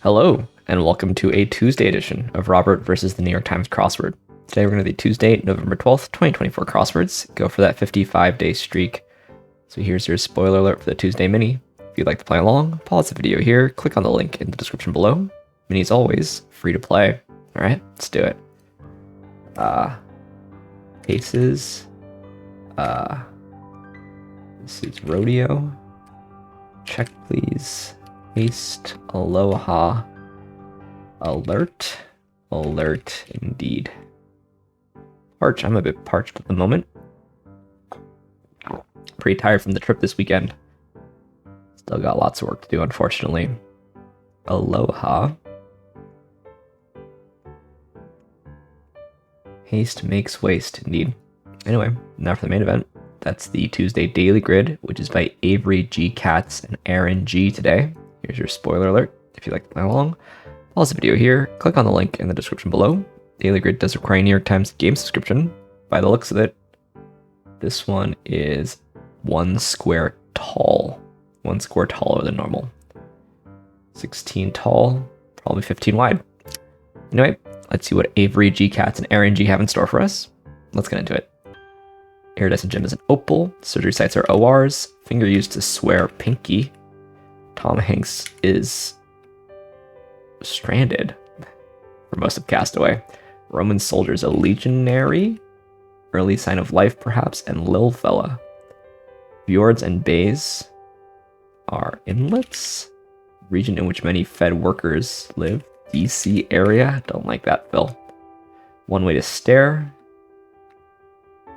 Hello, and welcome to a Tuesday edition of Robert versus the New York Times Crossword. Today we're going to do Tuesday, November 12th, 2024 crosswords. Go for that 55-day streak. So here's your spoiler alert for the Tuesday mini. If you'd like to play along, pause the video here, click on the link in the description below. Mini's always free to play. All right, let's do it. Paces. This is rodeo. Check, please. Haste, aloha, alert, alert indeed. Parch, I'm a bit parched at the moment. Pretty tired from the trip this weekend. Still got lots of work to do, unfortunately. Aloha. Haste makes waste, indeed. Anyway, now for the main event. That's the Tuesday Daily Grid, which is by Avery G. Katz and Aaron G. today. Here's your spoiler alert. If you'd like to play along, pause the video here, click on the link in the description below. Daily Grid does require a New York Times game subscription. By the looks of it, this one is 1 square tall. 1 square taller than normal. 16 tall, probably 15 wide. Anyway, let's see what Avery G. Katz and Aaron G. have in store for us. Let's get into it. Iridescent gem is an opal. Surgery sites are ORs. Finger used to swear pinky. Tom Hanks is stranded for most of Castaway. Roman soldiers a legionary. Early sign of life, perhaps, and Lil Fella. Fjords and bays are inlets. Region in which many Fed workers live. DC area. Don't like that, Phil. One way to stare.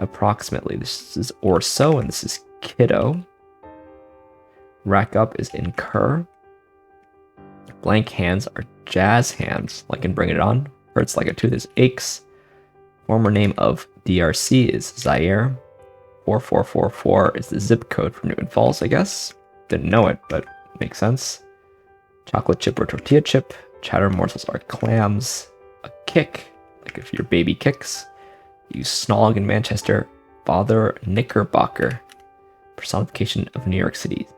Approximately. This is or so, and this is kiddo. Rack up is incur. Blank hands are jazz hands, like in Bring It On. Hurts like a tooth is aches. Former name of DRC is Zaire. 4444 is the zip code for Newton Falls, I guess. Didn't know it, but makes sense. Chocolate chip or tortilla chip. Chatter morsels are clams. A kick, like if your baby kicks. You snog in Manchester. Father Knickerbocker. Personification of New York City.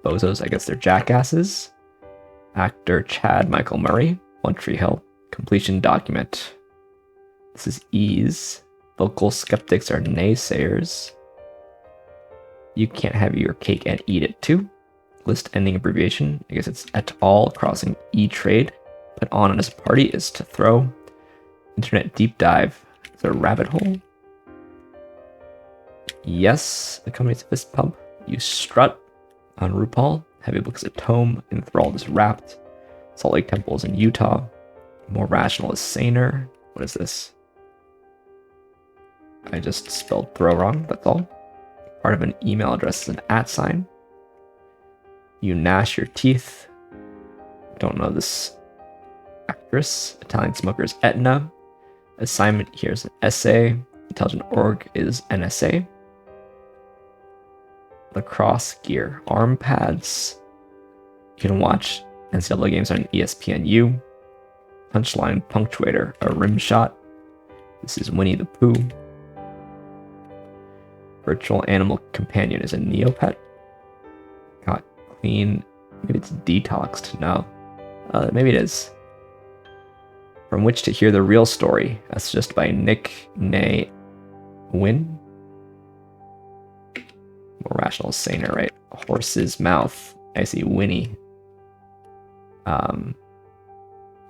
Bozos, I guess they're jackasses. Actor Chad Michael Murray. One Tree Hill. Completion document. This is ease. Vocal skeptics are naysayers. You can't have your cake and eat it too. List ending abbreviation. I guess it's et al. Crossing E-Trade. Put on as a party is to throw. Internet deep dive. Is there a rabbit hole? Yes. The company's a fist pump. You strut. On RuPaul, Heavy Book is a tome, Enthralled is wrapped, Salt Lake Temple is in Utah, More Rational is saner. What is this? I just spelled throw wrong, that's all. Part of an email address is an @ sign. You gnash your teeth. Don't know this actress. Italian Smoker is Etna. Assignment here is an essay. Intelligent Org is NSA. Lacrosse gear, arm pads. You can watch NCAA games on ESPNU. Punchline punctuator, a rim shot. This is Winnie the Pooh. Virtual animal companion is a Neopet. Got clean. Maybe it's detoxed. No. Maybe it is. From which to hear the real story. That's just by Nick Nay Win. More rational is saner, right? Horse's mouth. I see Winnie.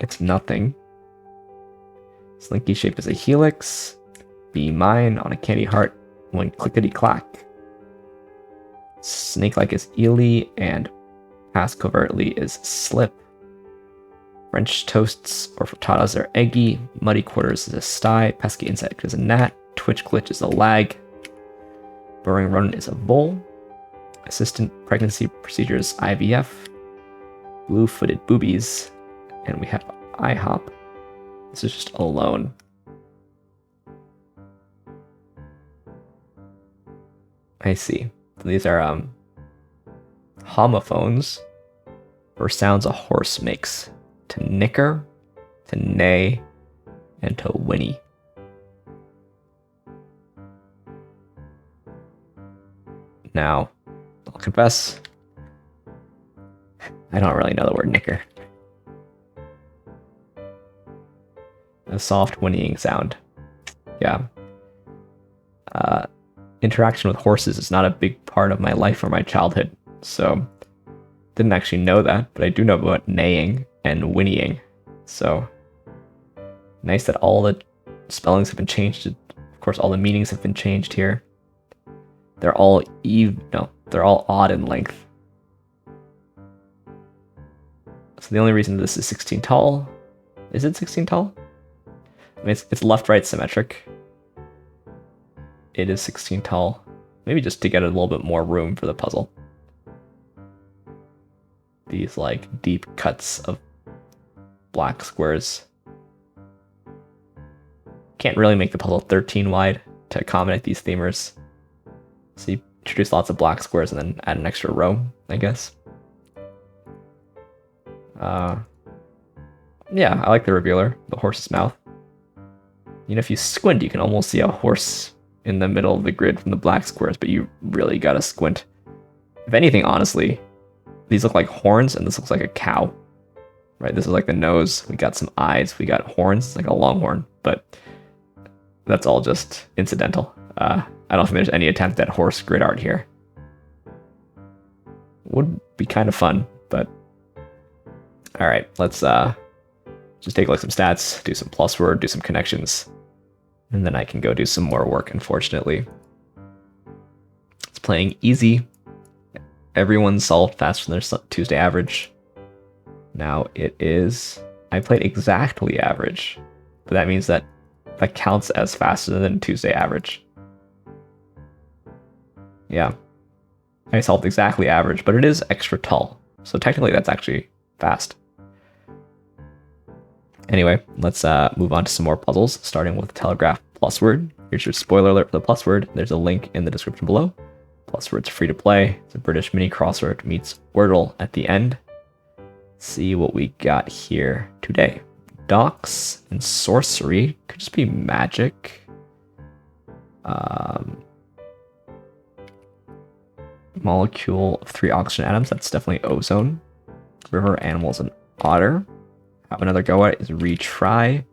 It's nothing. Slinky shape is a helix. Be mine on a candy heart when clickety clack. Snake-like is Ely and pass covertly is slip. French toasts or frittatas are eggy. Muddy quarters is a sty. Pesky insect is a gnat. Twitch glitch is a lag. Burrowing rodent is a vole. Assistant pregnancy procedures IVF. Blue-footed boobies. And we have IHOP. This is just alone. I see. So these are homophones or sounds a horse makes. To nicker, to neigh, and to whinny. Now, I'll confess, I don't really know the word nicker. A soft whinnying sound. Yeah. Interaction with horses is not a big part of my life or my childhood, so didn't actually know that, but I do know about neighing and whinnying. So nice that all the spellings have been changed. Of course, all the meanings have been changed here. They're all they're all odd in length. So the only reason this is 16 tall, is it 16 tall? I mean, it's left-right symmetric. It is 16 tall. Maybe just to get a little bit more room for the puzzle. These like deep cuts of black squares. Can't really make the puzzle 13 wide to accommodate these themers. So you introduce lots of black squares and then add an extra row, I guess. Yeah, I like the revealer, the horse's mouth. You know, if you squint, you can almost see a horse in the middle of the grid from the black squares, but you really gotta squint. If anything, honestly, these look like horns and this looks like a cow, right? This is like the nose. We got some eyes. We got horns, like a longhorn, but that's all just incidental. I don't think there's any attempt at horse grid art here. Would be kind of fun, but all right, let's just take a look at some stats, do some PlusWord, do some connections, and then I can go do some more work, unfortunately. It's playing easy. Everyone solved faster than their Tuesday average. Now it is, I played exactly average, but that means that counts as faster than Tuesday average. Yeah, I solved exactly average, but it is extra tall. So technically that's actually fast. Anyway, let's move on to some more puzzles, starting with Telegraph PlusWord. Here's your spoiler alert for the PlusWord. There's a link in the description below. PlusWord's free to play. It's a British mini crossword meets Wordle at the end. Let's see what we got here today. Docks and sorcery. Could just be magic. Molecule of 3 oxygen atoms. That's definitely ozone. River animals and otter. Have another go at it is retry.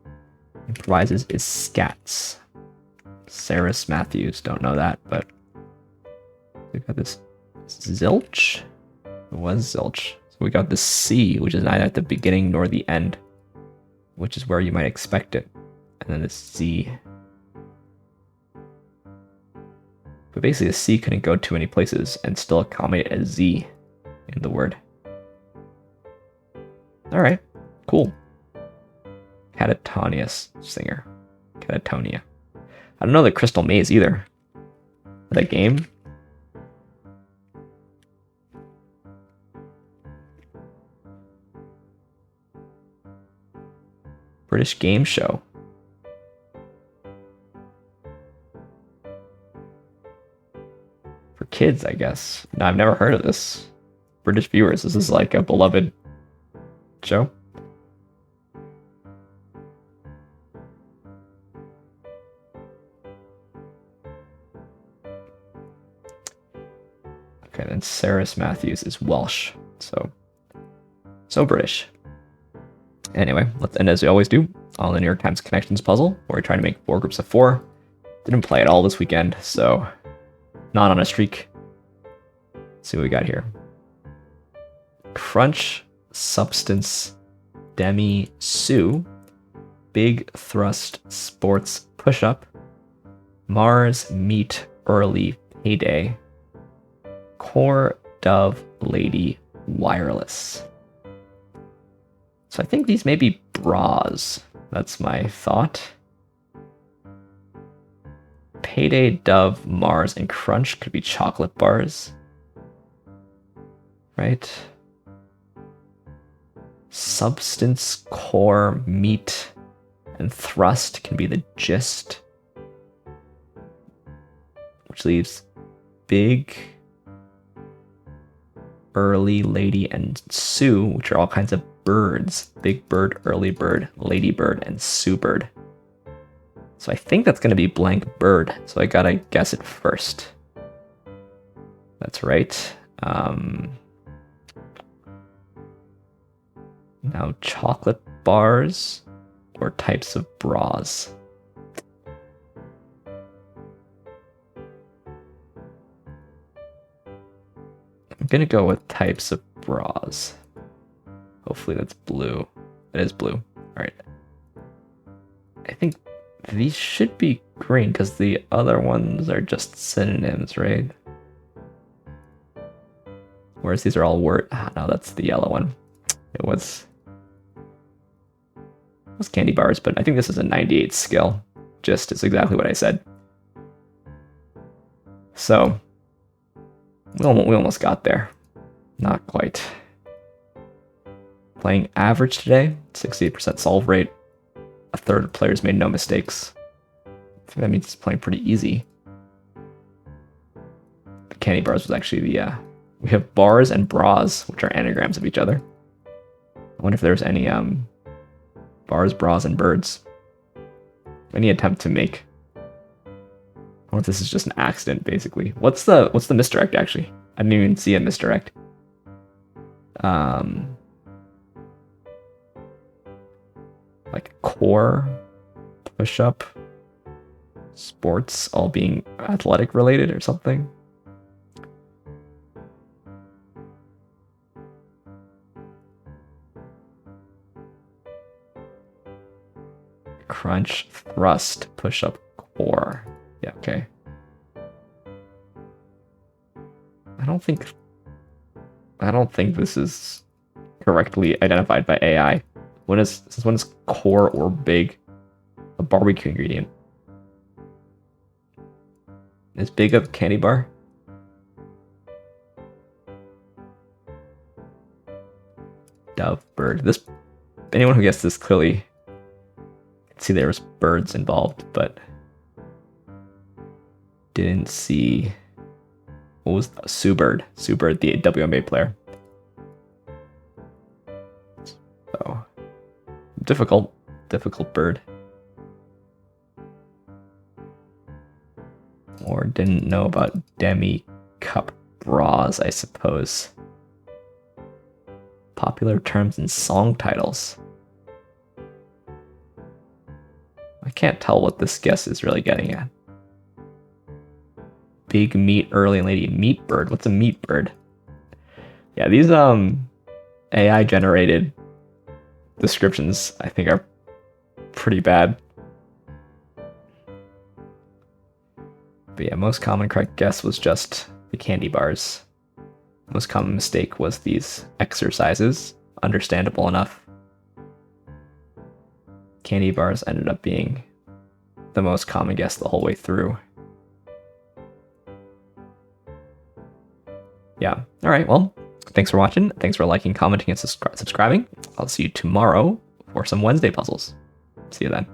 Improvises is scats. Saris Matthews, don't know that, but we got this zilch. It was zilch. So we got the C, which is neither at the beginning nor the end, which is where you might expect it. And then the Z. But basically the C couldn't go too many places and still accommodate a Z in the word. All right. Cool. Catatonius singer. Catatonia. I don't know the Crystal Maze either. That game? British game show. For kids, I guess. No, I've never heard of this. British viewers, this is like a beloved show. Okay, then Saris Matthews is Welsh, so British. Anyway, let's end as we always do on the New York Times Connections puzzle, where we're trying to make 4 groups of 4. Didn't play at all this weekend, so not on a streak. Let's see what we got here. Crunch, substance, demi, sue, big thrust, sports, push-up, Mars, meet, early, payday, core, dove, lady, wireless. So I think these may be bras. That's my thought. Payday, dove, Mars, and crunch could be chocolate bars. Right? Substance, core, meat, and thrust can be the gist. Which leaves big, early, lady, and Sue, which are all kinds of birds. Big bird, early bird, lady bird, and Sue bird. So I think that's going to be blank bird, so I gotta guess it first. That's right. Now chocolate bars or types of bras? I'm gonna go with types of bras. Hopefully that's blue. It is blue. Alright. I think these should be green because the other ones are just synonyms, right? Whereas these are all word. No, that's the yellow one. It was candy bars, but I think this is a 98 skill. Just is exactly what I said. So we almost got there. Not quite. Playing average today, 68% solve rate. A third of players made no mistakes. I think that means it's playing pretty easy. The candy bars was actually the we have bars and bras, which are anagrams of each other. I wonder if there's any bars, bras, and birds. Any attempt to make. I wonder if this is just an accident, basically. What's the misdirect actually? I didn't even see a misdirect. Like core, push-up, sports, all being athletic related or something. Crunch, thrust, push-up, core. Yeah, okay. I don't think this is correctly identified by AI. When is core or big a barbecue ingredient? Is big a candy bar? Dove, bird. Anyone who guessed this clearly can see there was birds involved, but didn't see. What was Sue Bird, the WNBA player. So difficult bird. Or didn't know about demi cup bras, I suppose. Popular terms and song titles. I can't tell what this guess is really getting at. Big meat early lady meat bird. What's a meat bird? Yeah, these AI generated descriptions I think are pretty bad. But yeah, most common correct guess was just the candy bars. Most common mistake was these exercises. Understandable enough. Candy bars ended up being the most common guess the whole way through. Yeah. All right. Well, thanks for watching. Thanks for liking, commenting, and subscribing. I'll see you tomorrow for some Wednesday puzzles. See you then.